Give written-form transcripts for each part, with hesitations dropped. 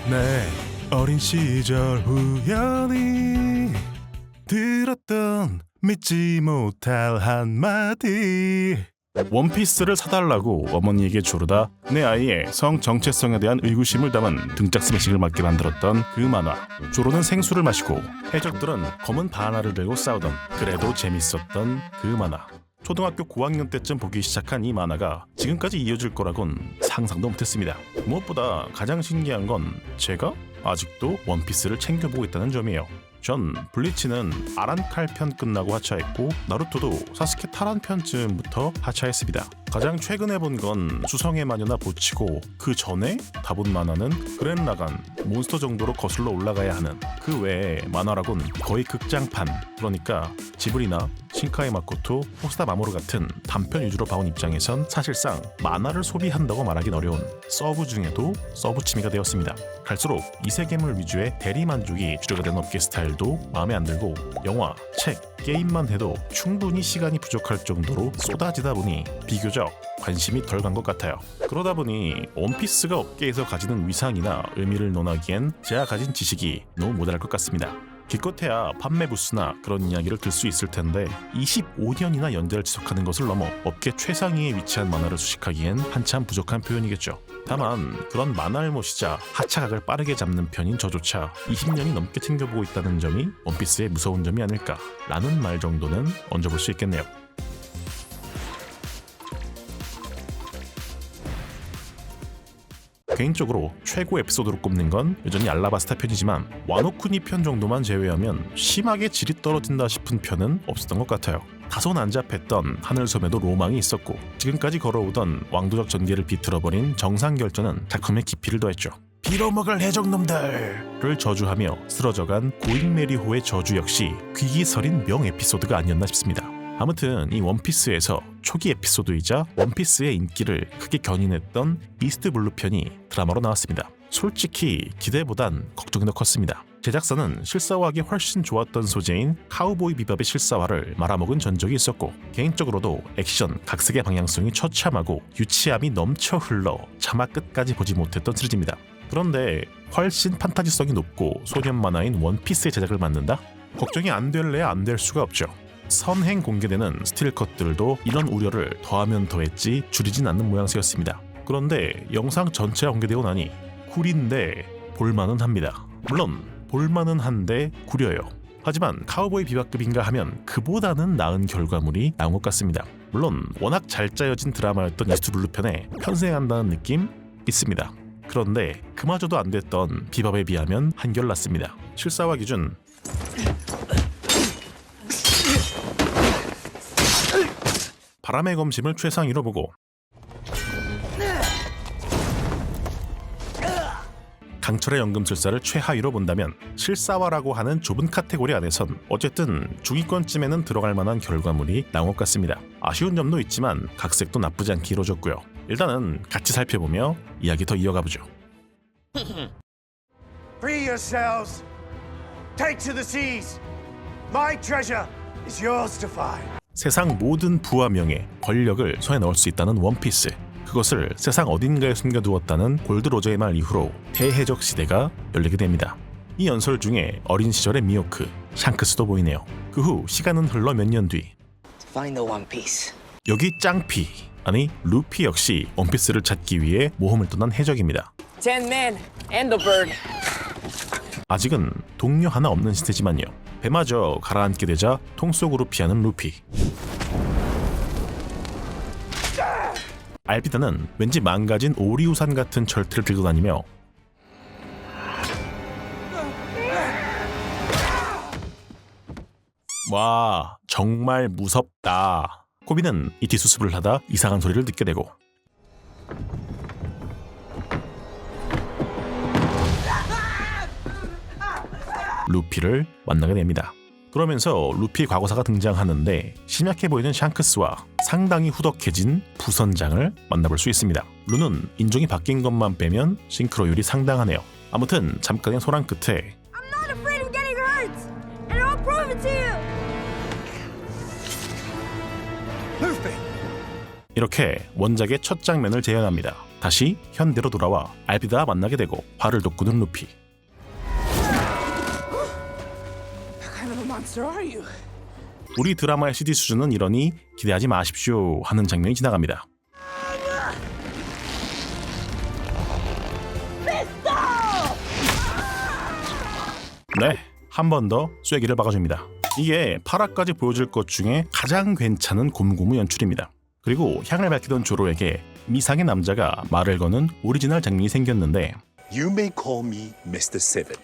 내 어린 시절 우연히 들었던 믿지 못할 한마디. 원피스를 사달라고 어머니에게 조르다 내 아이의 성 정체성에 대한 의구심을 담은 등짝 스매싱을 맞게 만들었던 그 만화. 조로는 생수를 마시고 해적들은 검은 바나를 들고 싸우던 그래도 재밌었던 그 만화. 초등학교 고학년 때쯤 보기 시작한 이 만화가 지금까지 이어질 거라곤 상상도 못했습니다. 무엇보다 가장 신기한 건 제가 아직도 원피스를 챙겨보고 있다는 점이에요. 전 블리치는 아란칼 편 끝나고 하차했고 나루토도 사스케 타란 편쯤부터 하차했습니다. 가장 최근에 본 건 수성의 마녀나 보치고 그 전에 다 본 만화는 그랜 라간, 몬스터 정도로 거슬러 올라가야 하는 그 외에 만화라곤 거의 극장판, 그러니까 지브리나 신카이 마코토, 호스다 마모루 같은 단편 위주로 봐온 입장에선 사실상 만화를 소비한다고 말하긴 어려운 서브 중에도 서브 취미가 되었습니다. 갈수록 이세계물 위주의 대리만족이 주류가 된 업계 스타일도 마음에 안 들고 영화, 책, 게임만 해도 충분히 시간이 부족할 정도로 쏟아지다 보니 비교적 관심이 덜 간 것 같아요. 그러다 보니 원피스가 업계에서 가지는 위상이나 의미를 논하기엔 제가 가진 지식이 너무 모자랄 것 같습니다. 기껏해야 판매 부수나 그런 이야기를 들 수 있을 텐데 25년이나 연재를 지속하는 것을 넘어 업계 최상위에 위치한 만화를 수식하기엔 한참 부족한 표현이겠죠. 다만 그런 만화를 모시자 하차각을 빠르게 잡는 편인 저조차 20년이 넘게 챙겨보고 있다는 점이 원피스의 무서운 점이 아닐까라는 말 정도는 얹어볼 수 있겠네요. 개인적으로 최고 에피소드로 꼽는 건 여전히 알라바스타 편이지만 와노쿠니 편 정도만 제외하면 심하게 질이 떨어진다 싶은 편은 없었던 것 같아요. 다소 난잡했던 하늘섬에도 로망이 있었고 지금까지 걸어오던 왕도적 전개를 비틀어버린 정상결전은 작품의 깊이를 더했죠. 빌어먹을 해적놈들을 저주하며 쓰러져간 고잉메리호의 저주 역시 귀기서린 명 에피소드가 아니었나 싶습니다. 아무튼 이 원피스에서 초기 에피소드이자 원피스의 인기를 크게 견인했던 이스트 블루 편이 드라마로 나왔습니다. 솔직히 기대보단 걱정이 더 컸습니다. 제작사는 실사화하기 훨씬 좋았던 소재인 카우보이 비밥의 실사화를 말아먹은 전적이 있었고 개인적으로도 액션, 각색의 방향성이 처참하고 유치함이 넘쳐 흘러 차마 끝까지 보지 못했던 시리즈입니다. 그런데 훨씬 판타지성이 높고 소년 만화인 원피스의 제작을 맡는다? 걱정이 안 될래야 안 될 수가 없죠. 선행 공개되는 스틸컷들도 이런 우려를 더하면 더했지 줄이진 않는 모양새였습니다. 그런데 영상 전체가 공개되고 나니 쿨인데 볼만은 합니다. 물론 볼만은 한데 구려요. 하지만 카우보이 비밥급인가 하면 그보다는 나은 결과물이 나온 것 같습니다. 물론 워낙 잘 짜여진 드라마였던 이스트 블루 편에 편승한다는 느낌 있습니다. 그런데 그마저도 안 됐던 비밥에 비하면 한결 낫습니다. 실사화 기준 바람의 검심을 최상위로 보고 강철의 연금술사를 최하위로 본다면 실사화라고 하는 좁은 카테고리 안에선 어쨌든 중위권쯤에는 들어갈 만한 결과물이 나온 것 같습니다. 아쉬운 점도 있지만 각색도 나쁘지 않게 이루어졌고요. 일단은 같이 살펴보며 이야기 더 이어가보죠. Free yourselves. Take to the seas. My treasure is yours to find. 세상 모든 부와 명예, 권력을 손에 넣을 수 있다는 원피스. 그것을 세상 어딘가에 숨겨두었다는 골드로저의 말 이후로 대해적 시대가 열리게 됩니다. 이 연설 중에 어린 시절의 미호크, 샹크스도 보이네요. 그 후 시간은 흘러 몇 년 뒤 Find the One Piece. 여기 짱피, 아니 루피 역시 원피스를 찾기 위해 모험을 떠난 해적입니다. 10 men and the bird. 아직은 동료 하나 없는 시대지만요. 배마저 가라앉게 되자 통 속으로 피하는 루피. 알비다는 왠지 망가진 오리우산 같은 철퇴를 들고 다니며 와 정말 무섭다. 코비는 이 뒷수습을 하다 이상한 소리를 듣게 되고 루피를 만나게 됩니다. 그러면서 루피 과거사가 등장하는데 심약해 보이는 샹크스와 상당히 후덕해진 부선장을 만나볼 수 있습니다. 루는 인종이 바뀐 것만 빼면 싱크로율이 상당하네요. 아무튼 잠깐의 소란 끝에 I'm not afraid of getting hurt, and I'll prove it to you. 이렇게 원작의 첫 장면을 재현합니다. 다시 현대로 돌아와 알비다와 만나게 되고 화를 돋구는 루피. What kind of a monster are you? 우리 드라마의 CD 수준은 이러니 기대하지 마십시오 하는 장면이 지나갑니다. 네, 한 번 더 쐐기를 박아줍니다. 이게 8화까지 보여줄 것 중에 가장 괜찮은 곰고무 연출입니다. 그리고 향을 밝히던 조로에게 미상의 남자가 말을 거는 오리지널 장면이 생겼는데 You may call me Mr. Seven.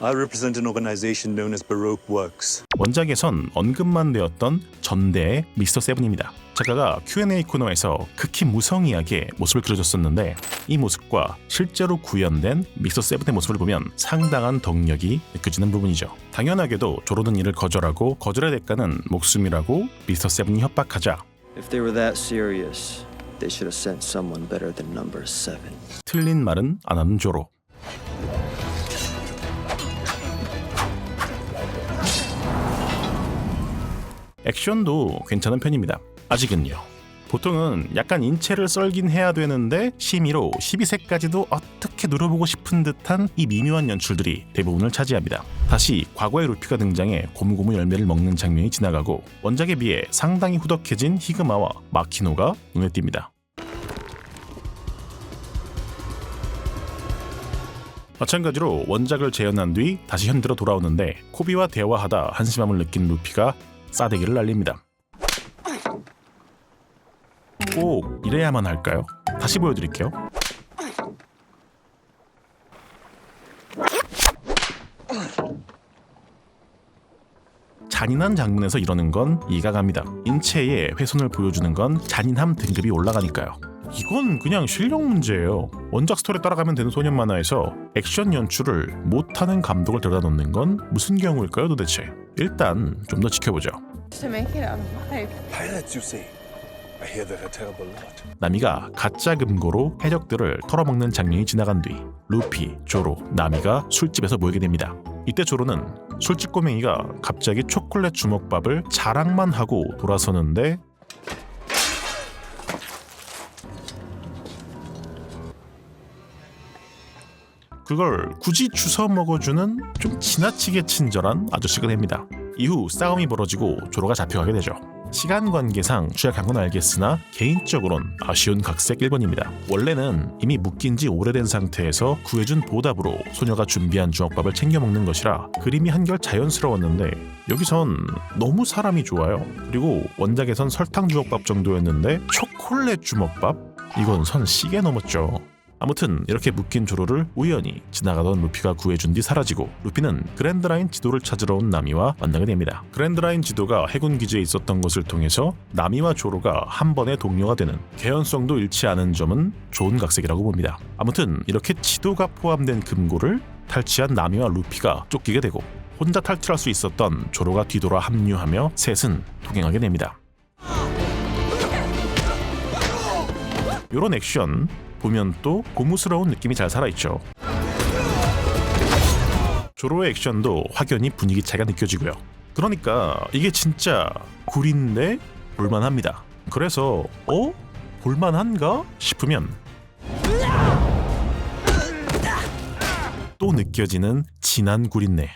I represent an organization known as Baroque Works. 원작에선 언급만 되었던 전대의 미스터 세븐입니다. 작가가 Q&A 코너에서 극히 무성의하게 모습을 그려줬었는데 이 모습과 실제로 구현된 미스터 세븐의 모습을 보면 상당한 덕력이 느껴지는 부분이죠. 당연하게도 조로는 이를 거절하고 거절의 대가는 목숨이라고 미스터 세븐이 협박하자 If they were that serious, they should have sent someone better than number 7. 틀린 말은 안 하는 조로. 액션도 괜찮은 편입니다. 아직은요. 보통은 약간 인체를 썰긴 해야 되는데 심의로 12세까지도 어떻게 누려보고 싶은 듯한 이 미묘한 연출들이 대부분을 차지합니다. 다시 과거의 루피가 등장해 고무고무 열매를 먹는 장면이 지나가고 원작에 비해 상당히 후덕해진 히그마와 마키노가 눈에 띕니다. 마찬가지로 원작을 재현한 뒤 다시 현대로 돌아오는데 코비와 대화하다 한심함을 느낀 루피가 싸대기를 날립니다. 꼭 이래야만 할까요? 다시 보여드릴게요. 잔인한 장면에서 이러는 건 이해가 갑니다. 인체에 훼손을 보여주는 건 잔인함 등급이 올라가니까요. 이건 그냥 실력 문제예요. 원작 스토리에 따라가면 되는 소년 만화에서 액션 연출을 못하는 감독을 데려다 놓는 건 무슨 경우일까요 도대체? 일단 좀 더 지켜보죠. To make it out alive. Pilots, you say? I hear they're a terrible lot. 나미가 가짜 금고로 해적들을 털어먹는 장면이 지나간 뒤 루피, 조로, 나미가 술집에서 모이게 됩니다. 이때 조로는 술집 꼬맹이가 갑자기 초콜릿 주먹밥을 자랑만 하고 돌아서는데 그걸 굳이 주워 먹어주는 좀 지나치게 친절한 아저씨가 됩니다. 이후 싸움이 벌어지고 조로가 잡혀가게 되죠. 시간 관계상 취약한 건 알겠으나 개인적으론 아쉬운 각색 1번입니다. 원래는 이미 묶인 지 오래된 상태에서 구해준 보답으로 소녀가 준비한 주먹밥을 챙겨 먹는 것이라 그림이 한결 자연스러웠는데 여기선 너무 사람이 좋아요. 그리고 원작에선 설탕 주먹밥 정도였는데 초콜릿 주먹밥? 이건 선 시계 넘었죠. 아무튼 이렇게 묶인 조로를 우연히 지나가던 루피가 구해준 뒤 사라지고 루피는 그랜드라인 지도를 찾으러 온 나미와 만나게 됩니다. 그랜드라인 지도가 해군 기지에 있었던 것을 통해서 나미와 조로가 한 번에 동료가 되는 개연성도 잃지 않은 점은 좋은 각색이라고 봅니다. 아무튼 이렇게 지도가 포함된 금고를 탈취한 나미와 루피가 쫓기게 되고 혼자 탈출할 수 있었던 조로가 뒤돌아 합류하며 셋은 동행하게 됩니다. 이런 액션 보면 또 고무스러운 느낌이 잘 살아있죠. 조로의 액션도 확연히 분위기 차이가 느껴지고요. 그러니까 이게 진짜 굴인데 볼만합니다. 그래서 볼만한가 싶으면 또 느껴지는 진한 굴인내.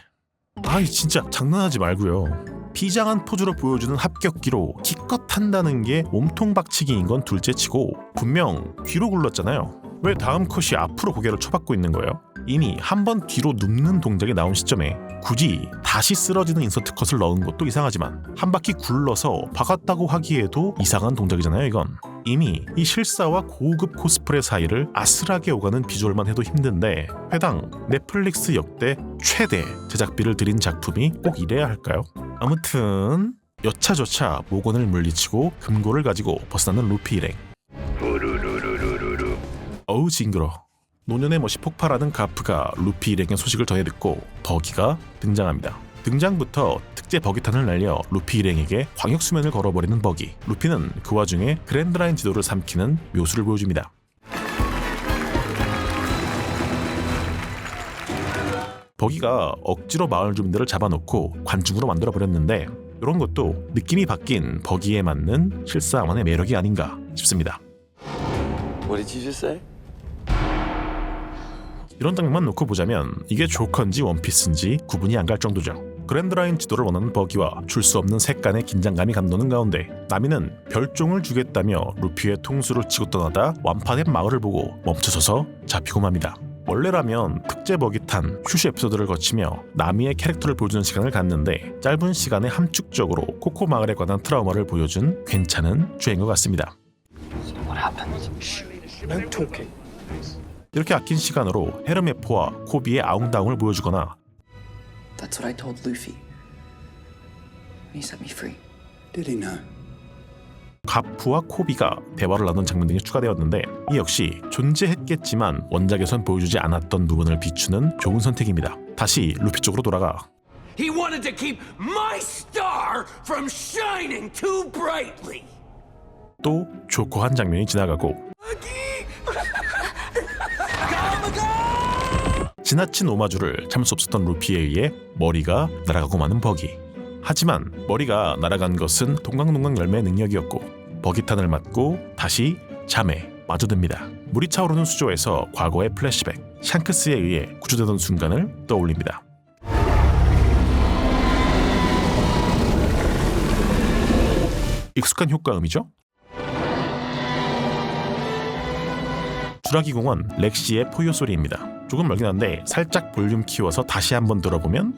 아이 진짜 장난하지 말고요. 비장한 포즈로 보여주는 합격기로 기껏 한다는 게 몸통 박치기인 건 둘째치고 분명 뒤로 굴렀잖아요. 왜 다음 컷이 앞으로 고개를 쳐박고 있는 거예요? 이미 한 번 뒤로 눕는 동작이 나온 시점에 굳이 다시 쓰러지는 인서트 컷을 넣은 것도 이상하지만 한 바퀴 굴러서 박았다고 하기에도 이상한 동작이잖아요 이건. 이미 이 실사와 고급 코스프레 사이를 아슬하게 오가는 비주얼만 해도 힘든데 해당 넷플릭스 역대 최대 제작비를 들인 작품이 꼭 이래야 할까요? 아무튼 여차저차 모건을 물리치고 금고를 가지고 벗어나는 루피 일행. 어우 징그러. 노년의 멋이 폭발하는 가프가 루피 일행의 소식을 전해 듣고 버기가 등장합니다. 등장부터 특제 버기탄을 날려 루피 일행에게 광역 수면을 걸어버리는 버기. 루피는 그 와중에 그랜드라인 지도를 삼키는 묘수를 보여줍니다. 버기가 억지로 마을 주민들을 잡아놓고 관중으로 만들어버렸는데 이런 것도 느낌이 바뀐 버기에 맞는 실사만의 매력이 아닌가 싶습니다. What did you just say? 이런 장면만 놓고 보자면 이게 조커인지 원피스인지 구분이 안 갈 정도죠. 그랜드라인 지도를 원하는 버기와 줄 수 없는 색간의 긴장감이 감도는 가운데 나미는 별종을 주겠다며 루피의 통수를 치고 떠나다 완파된 마을을 보고 멈춰서서 잡히고 맙니다. 원래라면 특제 버기탄 슈슈 에피소드를 거치며 나미의 캐릭터를 보여주는 시간을 갖는데 짧은 시간에 함축적으로 코코 마을에 관한 트라우마를 보여준 괜찮은 주행인 것 같습니다. What happened? No talking. 이렇게 아낀 시간으로 헤르메포와 코비의 아웅다웅을 보여주거나 That's what I told Luffy. He set me free. Did he know? 가프와 코비가 대화를 나눈 장면 등이 추가되었는데 이 역시 존재했겠지만 원작에선 보여주지 않았던 부분을 비추는 좋은 선택입니다. 다시 루피 쪽으로 돌아가 He wanted to keep my star from shining too brightly. 또 조커한 장면이 지나가고 지나친 오마주를 참을 수 없었던 루피에 의해 머리가 날아가고 마는 버기. 하지만 머리가 날아간 것은 동강동강 열매의 능력이었고 버기탄을 맞고 다시 잠에 빠져듭니다. 물이 차오르는 수조에서 과거의 플래시백, 샹크스에 의해 구조되던 순간을 떠올립니다. 익숙한 효과음이죠? 주라기 공원 렉시의 포효 소리입니다. 조금 멀긴 한데 살짝 볼륨 키워서 다시 한번 들어보면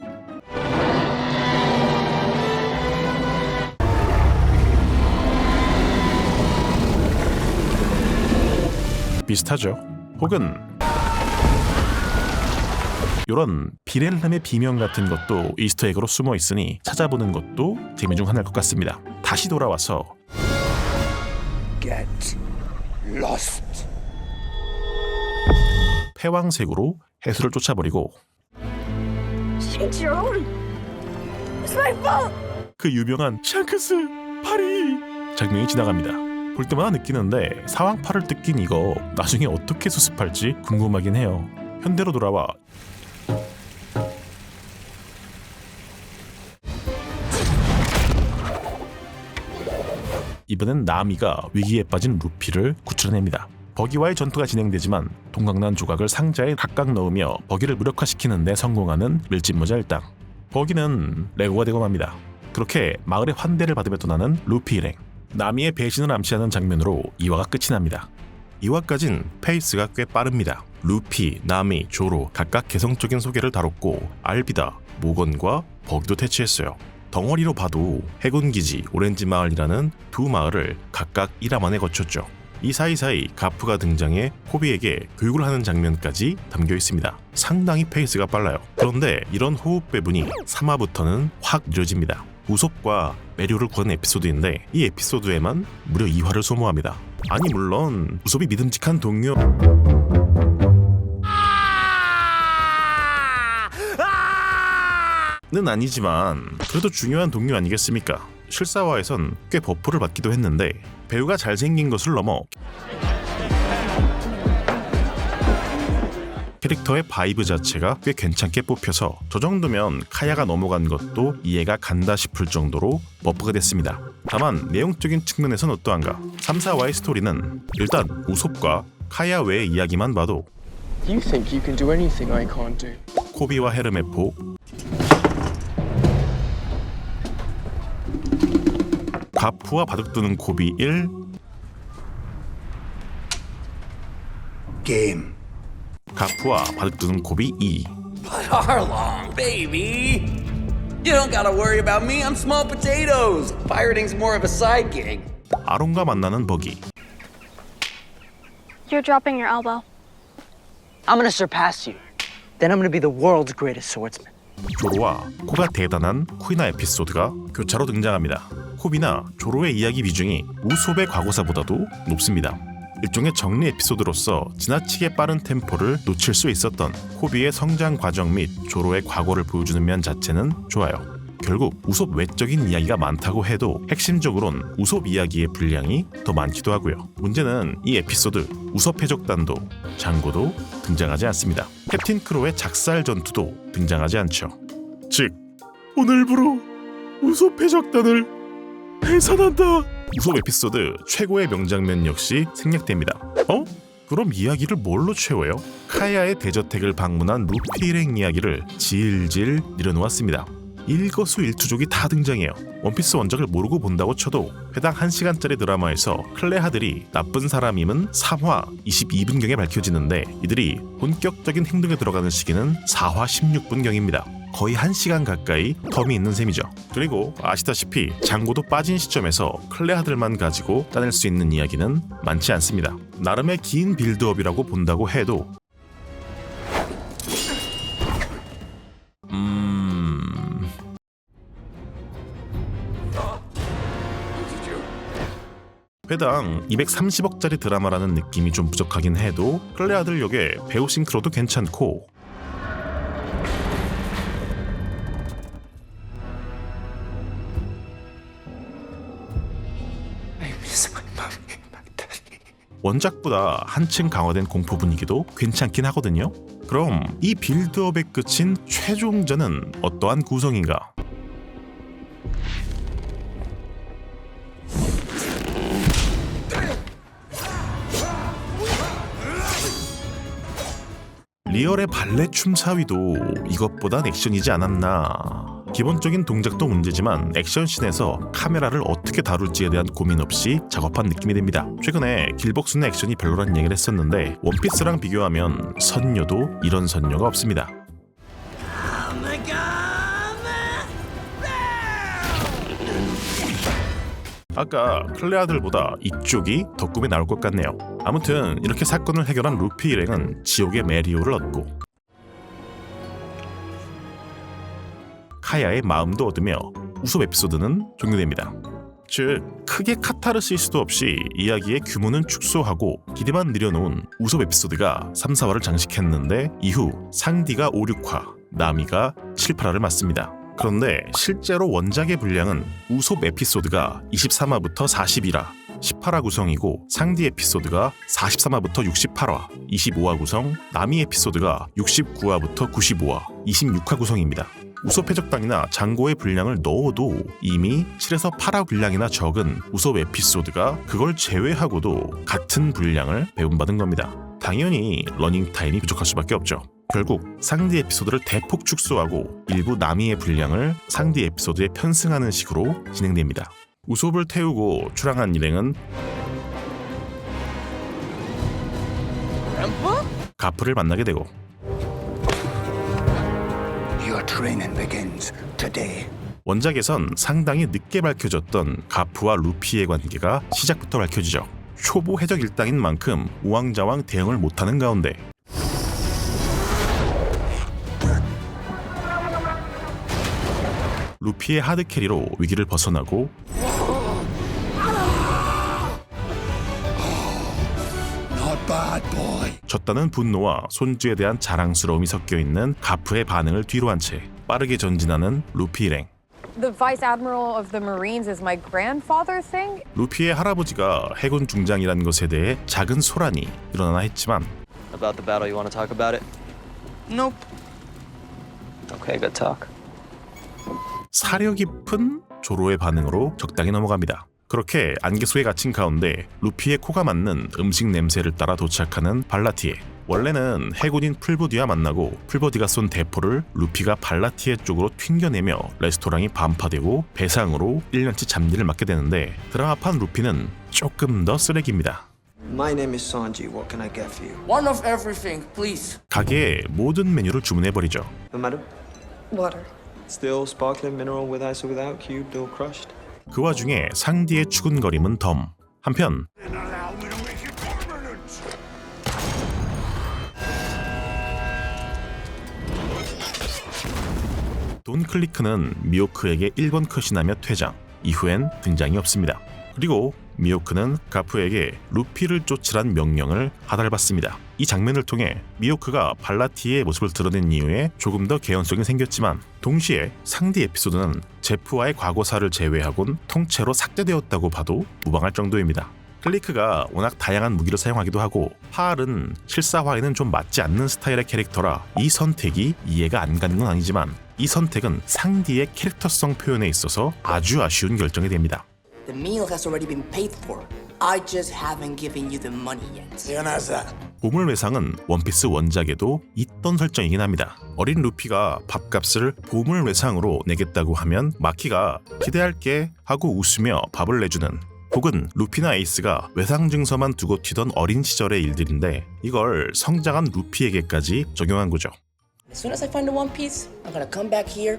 비슷하죠? 혹은 이런 비렐름의 비명 같은 것도 이스터에그로 숨어 있으니 찾아보는 것도 재미 중 하나일 것 같습니다. 다시 돌아와서 Get lost. 패왕색으로 해수를 쫓아버리고 It's your own. It's my fault. 그 유명한 샹크스 파리 장면이 지나갑니다. 볼 때마다 느끼는데 사왕팔을 뜯긴 이거 나중에 어떻게 수습할지 궁금하긴 해요. 현대로 돌아와 이번엔 나미가 위기에 빠진 루피를 구출해냅니다. 버기와의 전투가 진행되지만 동강난 조각을 상자에 각각 넣으며 버기를 무력화시키는 데 성공하는 밀짚모자 일당. 버기는 레고가 되고 맙니다. 그렇게 마을의 환대를 받으며 떠나는 루피 일행. 나미의 배신을 암시하는 장면으로 2화가 끝이 납니다. 2화까진 페이스가 꽤 빠릅니다. 루피, 나미, 조로 각각 개성적인 소개를 다뤘고 알비다, 모건과 버기도 퇴치했어요. 덩어리로 봐도 해군기지, 오렌지마을이라는 두 마을을 각각 1화 만에 거쳤죠. 이 사이사이 가프가 등장해 코비에게 교육을 하는 장면까지 담겨 있습니다. 상당히 페이스가 빨라요. 그런데 이런 호흡 배분이 3화부터는 확 느려집니다. 우솝과 메리오를 구하는 에피소드인데 이 에피소드에만 무려 2화를 소모합니다. 아니 물론 우솝이 믿음직한 동료 는 아니지만 그래도 중요한 동료 아니겠습니까? 실사화에선 꽤 버프를 받기도 했는데 배우가 잘생긴 것을 넘어 캐릭터의 바이브 자체가 꽤 괜찮게 뽑혀서 저 정도면 카야가 넘어간 것도 이해가 간다 싶을 정도로 버프가 됐습니다. 다만 내용적인 측면에선 어떠한가? 3, 4화의 스토리는 일단 우솝과 카야 외의 이야기만 봐도 You think you can do anything I can't do. 코비와 헤르메포, 가프와 바둑두는 코비 1, Game. 가프와 바둑두는 코비 2. But Arlong, baby! You don't gotta worry about me, I'm small potatoes! Pirating's more of a side gig. 아론과 만나는 버기. You're dropping your elbow. I'm gonna surpass you. Then I'm gonna be the world's greatest swordsman. 조로와 코가 대단한 쿠이나 에피소드가 교차로 등장합니다. 코비나 조로의 이야기 비중이 우솝의 과거사보다도 높습니다. 일종의 정리 에피소드로서 지나치게 빠른 템포를 놓칠 수 있었던 코비의 성장 과정 및 조로의 과거를 보여주는 면 자체는 좋아요. 결국 우솝 외적인 이야기가 많다고 해도 핵심적으로는 우솝 이야기의 분량이 더 많기도 하고요. 문제는 이 에피소드 우솝 해적단도 장고도 등장하지 않습니다. 캡틴 크로의 작살 전투도 등장하지 않죠. 즉 오늘부로 우솝 해적단을 해산한다. 우솝 에피소드 최고의 명장면 역시 생략됩니다. 그럼 이야기를 뭘로 채워요? 카야의 대저택을 방문한 루피 일행 이야기를 질질 늘어놓았습니다. 일거수일투족이 다 등장해요. 원피스 원작을 모르고 본다고 쳐도 해당 1시간짜리 드라마에서 클레하들이 나쁜 사람임은 3화 22분경에 밝혀지는데 이들이 본격적인 행동에 들어가는 시기는 4화 16분경입니다. 거의 1시간 가까이 텀이 있는 셈이죠. 그리고 아시다시피 장고도 빠진 시점에서 클레하들만 가지고 따낼 수 있는 이야기는 많지 않습니다. 나름의 긴 빌드업이라고 본다고 해도 회당 230억짜리 드라마라는 느낌이 좀 부족하긴 해도 클레아들 역의 배우 싱크로도 괜찮고 원작보다 한층 강화된 공포 분위기도 괜찮긴 하거든요. 그럼 이 빌드업의 끝인 최종전은 어떠한 구성인가? 리얼의 발레 춤사위도 이것보단 액션이지 않았나. 기본적인 동작도 문제지만 액션씬에서 카메라를 어떻게 다룰지에 대한 고민 없이 작업한 느낌이 듭니다. 최근에 길복순의 액션이 별로란 얘기를 했었는데 원피스랑 비교하면 선녀도 이런 선녀가 없습니다. 아까 클레아들보다 이쪽이 더 꿈에 나올 것 같네요. 아무튼 이렇게 사건을 해결한 루피 일행은 지옥의 메리오를 얻고 카야의 마음도 얻으며 우속 에피소드는 종료됩니다. 즉 크게 카타르시스도 없이 이야기의 규모는 축소하고 기대만 늘여놓은 우속 에피소드가 3, 4화를 장식했는데 이후 상디가 5, 6화, 나미가 7, 8화를 맞습니다. 그런데 실제로 원작의 분량은 우속 에피소드가 23화부터 41화, 18화 구성이고 상디 에피소드가 43화부터 68화, 25화 구성, 나미 에피소드가 69화부터 95화, 26화 구성입니다. 우소 패적당이나 장고의 분량을 넣어도 이미 7에서 8화 분량이나 적은 우소 에피소드가 그걸 제외하고도 같은 분량을 배분받은 겁니다. 당연히 러닝타임이 부족할 수밖에 없죠. 결국 상디 에피소드를 대폭 축소하고 일부 나미의 분량을 상디 에피소드에 편승하는 식으로 진행됩니다. 우솝을 태우고 출항한 일행은 가프를 만나게 되고 Your training begins today. 원작에선 상당히 늦게 밝혀졌던 가프와 루피의 관계가 시작부터 밝혀지죠. 초보 해적 일당인 만큼 우왕좌왕 대응을 못하는 가운데 루피의 하드캐리로 위기를 벗어나고 졌다는 분노와 손주에 대한 자랑스러움이 섞여있는 가프의 반응을 뒤로 한 채 빠르게 전진하는 루피 일행. The Vice Admiral of the Marines is my grandfather thing? 루피의 할아버지가 해군 중장이라는 것에 대해 작은 소란이 일어나나 했지만 About the battle, you want to talk about it? Nope. Okay, good talk. 사려 깊은 조로의 반응으로 적당히 넘어갑니다. 그렇게 안개 속에 갇힌 가운데 루피의 코가 맞는 음식 냄새를 따라 도착하는 발라티에. 원래는 해군인 풀보디와 만나고 풀보디가 쏜 대포를 루피가 발라티에 쪽으로 튕겨내며 레스토랑이 반파되고 배상으로 1년치 잠들을 맞게 되는데 드라마판 루피는 조금 더 쓰레기입니다. My name is Sanji. What can I get for you? One of everything, please. 가게에 모든 메뉴를 주문해버리죠. Madam? Water. Still sparkling mineral with ice or without, cubed or crushed? 그 와중에 상디의 추근거림은 덤. 한편 돈 클리크는 미오크에게 1번 컷신하며 퇴장. 이후엔 등장이 없습니다. 그리고 미오크는 가프에게 루피를 쫓으란 명령을 하달받습니다. 이 장면을 통해 미오크가 발라티의 모습을 드러낸 이후에 조금 더 개연성이 생겼지만 동시에 상디 에피소드는 제프와의 과거사를 제외하곤 통째로 삭제되었다고 봐도 무방할 정도입니다. 클리크가 워낙 다양한 무기를 사용하기도 하고 파알은 실사화에는 좀 맞지 않는 스타일의 캐릭터라 이 선택이 이해가 안 가는 건 아니지만 이 선택은 상디의 캐릭터성 표현에 있어서 아주 아쉬운 결정이 됩니다. The meal has already been paid for. I just haven't given you the money yet. Yeah, how's that? 보물 외상은 원피스 원작에도 있던 설정이긴 합니다. 어린 루피가 밥값을 보물 외상으로 내겠다고 하면 마키가 기대할게 하고 웃으며 밥을 내주는, 혹은 루피나 에이스가 외상 증서만 두고 튀던 어린 시절의 일들인데 이걸 성장한 루피에게까지 적용한 거죠. As soon as I find the One Piece, I'm gonna come back here,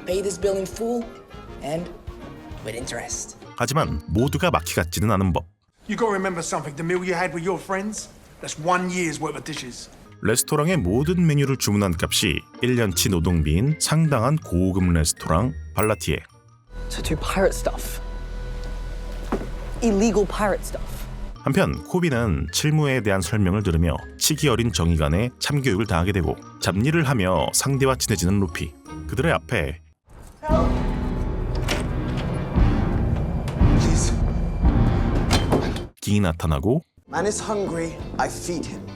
pay this bill in full, and with interest. 하지만 모두가 마키 같지는 않은 법. You gotta remember something. The meal you had with your friends, that's 1 year's worth of dishes. 레스토랑의 모든 메뉴를 주문한 값이 1년치 노동비인 상당한 고급 레스토랑 발라티에. To do pirate stuff. Illegal pirate stuff. 한편 코비는 칠무에 대한 설명을 들으며 치기 어린 정의관에 참교육을 당하게 되고 잡일을 하며 상대와 친해지는 루피. 그들의 앞에 깅이 나타나고 Man is hungry. I feed him.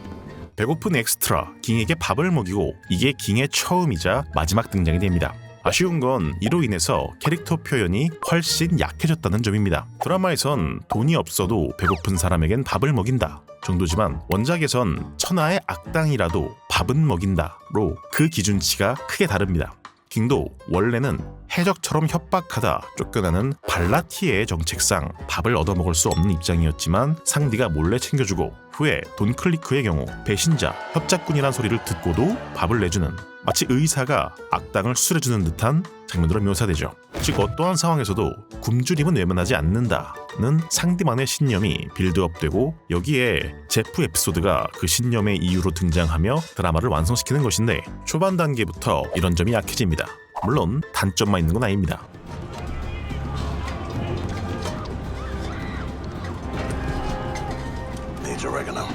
배고픈 엑스트라 깅에게 밥을 먹이고 이게 깅의 처음이자 마지막 등장이 됩니다. 아쉬운 건 이로 인해서 캐릭터 표현이 훨씬 약해졌다는 점입니다. 드라마에선 돈이 없어도 배고픈 사람에겐 밥을 먹인다 정도지만 원작에선 천하의 악당이라도 밥은 먹인다로 그 기준치가 크게 다릅니다. 깅도 원래는 해적처럼 협박하다 쫓겨나는 발라티에의 정책상 밥을 얻어먹을 수 없는 입장이었지만 상디가 몰래 챙겨주고 후에 돈클리크의 경우 배신자, 협작꾼이란 소리를 듣고도 밥을 내주는, 마치 의사가 악당을 수술해주는 듯한 장면으로 묘사되죠. 즉 어떠한 상황에서도 굶주림은 외면하지 않는다는 상디만의 신념이 빌드업되고 여기에 제프 에피소드가 그 신념의 이유로 등장하며 드라마를 완성시키는 것인데 초반 단계부터 이런 점이 약해집니다. 물론 단점만 있는 건 아닙니다. Needs oregano.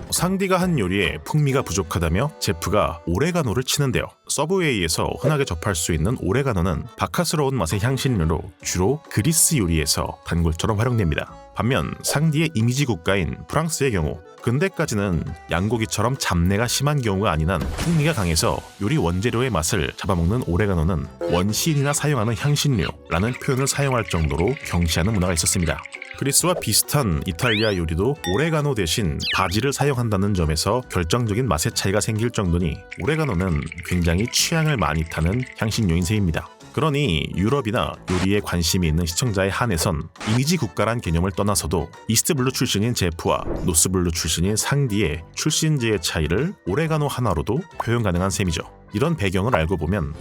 상디가 한 요리에 풍미가 부족하다며 제프가 오레가노를 치는데요. 서브웨이에서 흔하게 접할 수 있는 오레가노는 바카스러운 맛의 향신료로 주로 그리스 요리에서 단골처럼 활용됩니다. 반면 상디의 이미지 국가인 프랑스의 경우 근대까지는 양고기처럼 잡내가 심한 경우가 아닌 한 풍미가 강해서 요리 원재료의 맛을 잡아먹는 오레가노는 원시인이나 사용하는 향신료라는 표현을 사용할 정도로 경시하는 문화가 있었습니다. 그리스와 비슷한 이탈리아 요리도 오레가노 대신 바질을 사용한다는 점에서 결정적인 맛의 차이가 생길 정도니 오레가노는 굉장히 취향을 많이 타는 향신료인 셈입니다. 그러니 유럽이나 요리에 관심이 있는 시청자에 한해선 이미지 국가란 개념을 떠나서도 이스트블루 출신인 제프와 노스블루 출신인 상디의 출신지의 차이를 오레가노 하나로도 표현 가능한 셈이죠. 이런 배경을 알고 보면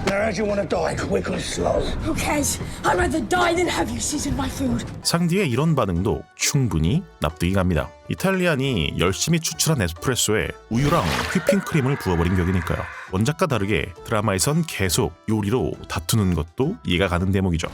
Now, how'd you want to die? Quick or slow? Who cares? I'd rather die than have you season my food. 상디의 이런 반응도 충분히 납득이 갑니다. 이탈리안이 열심히 추출한 에스프레소에 우유랑 휘핑크림을 부어버린 격이니까요. 원작과 다르게 드라마에선 계속 요리로 다투는 것도 이해가 가는 대목이죠.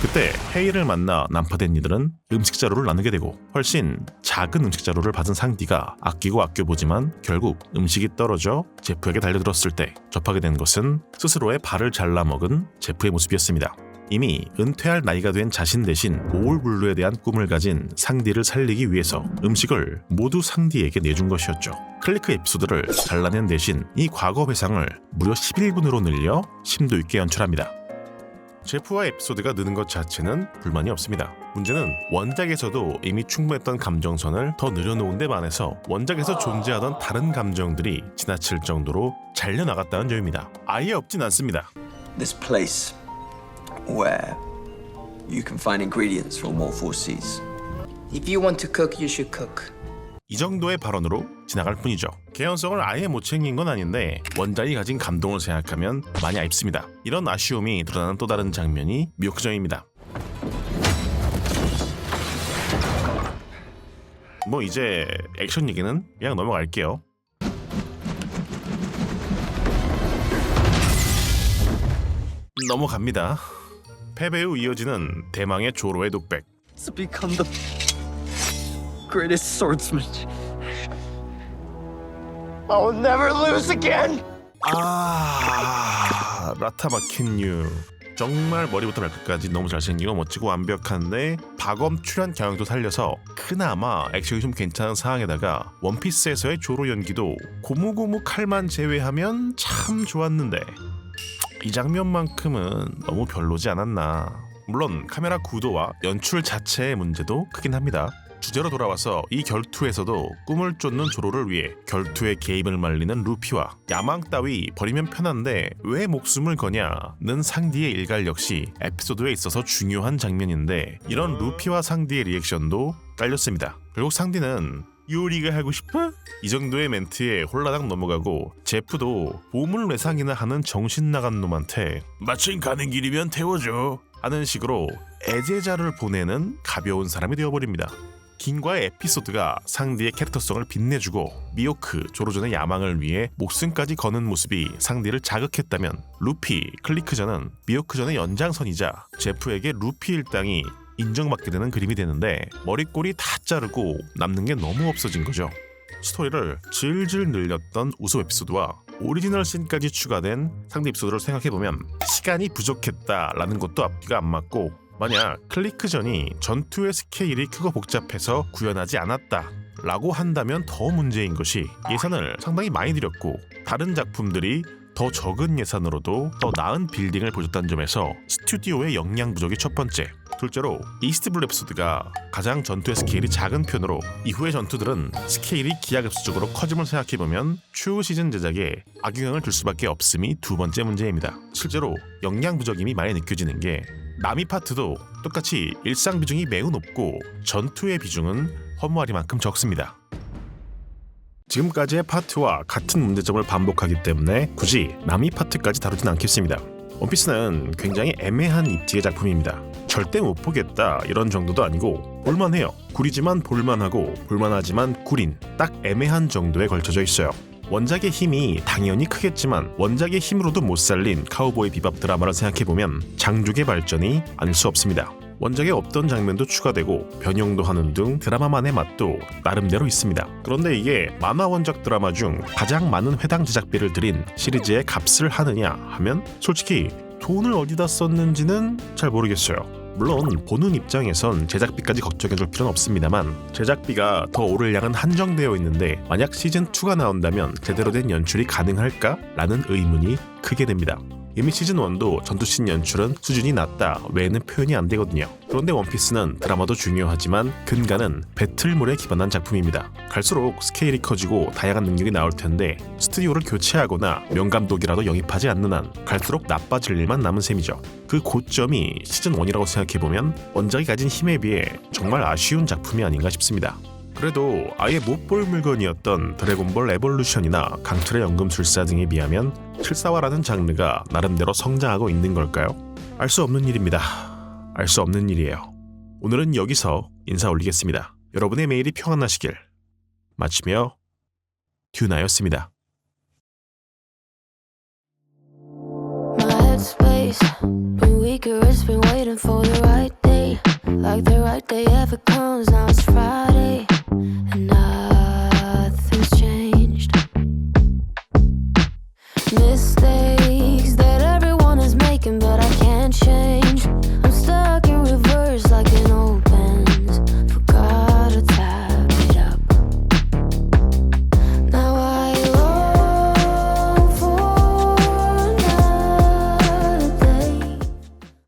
그때 헤이를 만나 난파된 이들은 음식 자료를 나누게 되고 훨씬 작은 음식 자료를 받은 상디가 아끼고 아껴보지만 결국 음식이 떨어져 제프에게 달려들었을 때 접하게 된 것은 스스로의 발을 잘라먹은 제프의 모습이었습니다. 이미 은퇴할 나이가 된 자신 대신 오울블루에 대한 꿈을 가진 상디를 살리기 위해서 음식을 모두 상디에게 내준 것이었죠. 클리크 에피소드를 잘라낸 대신 이 과거 회상을 무려 11분으로 늘려 심도 있게 연출합니다. 제프와 에피소드가 느는 것 자체는 불만이 없습니다. 문제는 원작에서도 이미 충분했던 감정선을 더 늘여놓은 데 반해서 원작에서 존재하던 다른 감정들이 지나칠 정도로 잘려나갔다는 점입니다. 아예 없진 않습니다. This place where you can find ingredients from all four seas. If you want to cook, you should cook. 이 정도의 발언으로 지나갈 뿐이죠. 개연성을 아예 못 챙긴 건 아닌데 원작이 가진 감동을 생각하면 많이 아쉽습니다. 이런 아쉬움이 드러나는 또 다른 장면이 묘크점입니다. 뭐 이제 액션 얘기는 그냥 넘어갈게요. 넘어갑니다. 패배 후 이어지는 대망의 조로의 독백. To become the greatest swordsman. I'll never lose again. 라타 마켄유 정말 머리부터 발끝까지 너무 잘생기고 멋지고 완벽한데 박엄 출연 경향도 살려서 그나마 액션이 좀 괜찮은 상황에다가 원피스에서의 조로 연기도 고무고무 칼만 제외하면 참 좋았는데 이 장면만큼은 너무 별로지 않았나. 물론 카메라 구도와 연출 자체의 문제도 크긴 합니다. 주제로 돌아와서 이 결투에서도 꿈을 쫓는 조로를 위해 결투의 개입을 말리는 루피와 야망 따위 버리면 편한데 왜 목숨을 거냐는 상디의 일갈 역시 에피소드에 있어서 중요한 장면인데 이런 루피와 상디의 리액션도 깔렸습니다. 결국 상디는 요리가 하고 싶어? 이 정도의 멘트에 홀라당 넘어가고 제프도 보물 외상이나 하는 정신 나간 놈한테 마침 가는 길이면 태워줘 하는 식으로 애제자를 보내는 가벼운 사람이 되어버립니다. 긴과의 에피소드가 상디의 캐릭터성을 빛내주고 미호크, 조로전의 야망을 위해 목숨까지 거는 모습이 상디를 자극했다면 루피, 클리크전은 미호크전의 연장선이자 제프에게 루피 일당이 인정받게 되는 그림이 되는데 머리꼬리 다 자르고 남는 게 너무 없어진 거죠. 스토리를 질질 늘렸던 우소 에피소드와 오리지널 씬까지 추가된 상대 에피소드를 생각해보면 시간이 부족했다라는 것도 앞뒤가 안 맞고 만약 클리크전이 전투의 스케일이 크고 복잡해서 구현하지 않았다 라고 한다면 더 문제인 것이 예산을 상당히 많이 들였고 다른 작품들이 더 적은 예산으로도 더 나은 빌딩을 보여줬다는 점에서 스튜디오의 역량 부족이 첫 번째. 둘째로 이스트블루 에피소드가 가장 전투의 스케일이 작은 편으로 이후의 전투들은 스케일이 기하급수적으로 커짐을 생각해보면 추후 시즌 제작에 악영향을 줄 수밖에 없음이 두 번째 문제입니다. 실제로 역량 부족임이 많이 느껴지는 게 나미 파트도 똑같이 일상 비중이 매우 높고 전투의 비중은 허무하리만큼 적습니다. 지금까지의 파트와 같은 문제점을 반복하기 때문에 굳이 나미 파트까지 다루진 않겠습니다. 원피스는 굉장히 애매한 입지의 작품입니다. 절대 못 보겠다 이런 정도도 아니고 볼만해요. 구리지만 볼만하고 볼만하지만 구린 딱 애매한 정도에 걸쳐져 있어요. 원작의 힘이 당연히 크겠지만 원작의 힘으로도 못 살린 카우보이 비밥 드라마를 생각해보면 장족의 발전이 아닐 수 없습니다. 원작에 없던 장면도 추가되고 변형도 하는 등 드라마만의 맛도 나름대로 있습니다. 그런데 이게 만화 원작 드라마 중 가장 많은 회당 제작비를 들인 시리즈의 값을 하느냐 하면 솔직히 돈을 어디다 썼는지는 잘 모르겠어요. 물론 보는 입장에선 제작비까지 걱정해줄 필요는 없습니다만 제작비가 더 오를 양은 한정되어 있는데 만약 시즌2가 나온다면 제대로 된 연출이 가능할까? 라는 의문이 크게 됩니다. 이미 시즌1도 전투씬 연출은 수준이 낮다 외에는 표현이 안 되거든요. 그런데 원피스는 드라마도 중요하지만 근간은 배틀물에 기반한 작품입니다. 갈수록 스케일이 커지고 다양한 능력이 나올 텐데 스튜디오를 교체하거나 명감독이라도 영입하지 않는 한 갈수록 나빠질 일만 남은 셈이죠. 그 고점이 시즌1이라고 생각해보면 원작이 가진 힘에 비해 정말 아쉬운 작품이 아닌가 싶습니다. 그래도 아예 못 볼 물건이었던 드래곤볼 에볼루션이나 강철의 연금술사 등에 비하면 실사화라는 장르가 나름대로 성장하고 있는 걸까요? 알 수 없는 일입니다. 알 수 없는 일이에요. 오늘은 여기서 인사 올리겠습니다. 여러분의 매일이 평안하시길 마치며 듀나였습니다. Like the right day ever comes, now it's Friday and nothing's changed. Mistakes